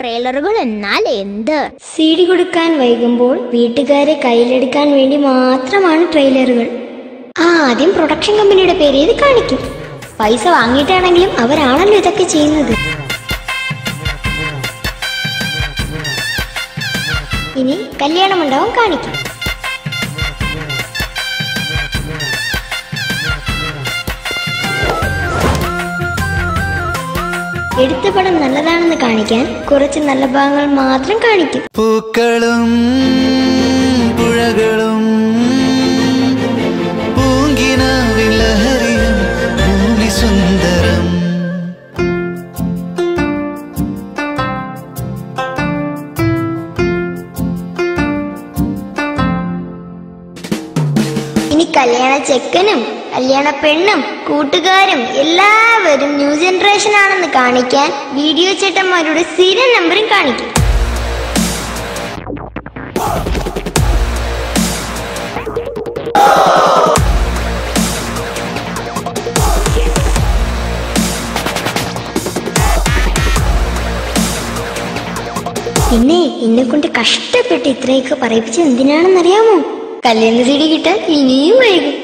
ട്രെയിലറുകൾ എന്നാൽ എന്ത്? CD കൊടുക്കാൻ വൈകുമ്പോൾ വീട്ടുകാരെ കയ്യിലെടുക്കാൻ വേണ്ടി മാത്രമാണ് ട്രെയിലറുകൾ. ആദ്യം പ്രൊഡക്ഷൻ കമ്പനിയുടെ പേര് ഇത് കാണിക്കും. പൈസ വാങ്ങിയിട്ടാണെങ്കിലും അവരാണല്ലോ ഇതൊക്കെ ചെയ്യുന്നത്. ഇനി കല്യാണ മണ്ഡപം കാണിക്കും. എടുത്ത പടം നല്ലതാണെന്ന് കാണിക്കാൻ കുറച്ച് നല്ല ഭാഗങ്ങൾ മാത്രം കാണിക്കും. പൂക്കളും പുഴകളും പൂങ്കിനാവിൻ ലഹരിയും ഭൂമി സുന്ദരം. ഇനി കല്യാണ ചെക്കനും കല്യാണ പെണ്ണും കൂട്ടുകാരും എല്ലാവരും ന്യൂ ജനറേഷൻ ആണെന്ന് കാണിക്കാൻ വീഡിയോ ചേട്ടന്മാരുടെ സീരിയൽ നമ്പറും കാണിക്കും. പിന്നെ എന്നെ കൊണ്ട് കഷ്ടപ്പെട്ട് ഇത്രയൊക്കെ പറയിപ്പിച്ച് എന്തിനാണെന്നറിയാമോ? കല്യാണ CD കിട്ടാൻ ഇനിയും വൈകും.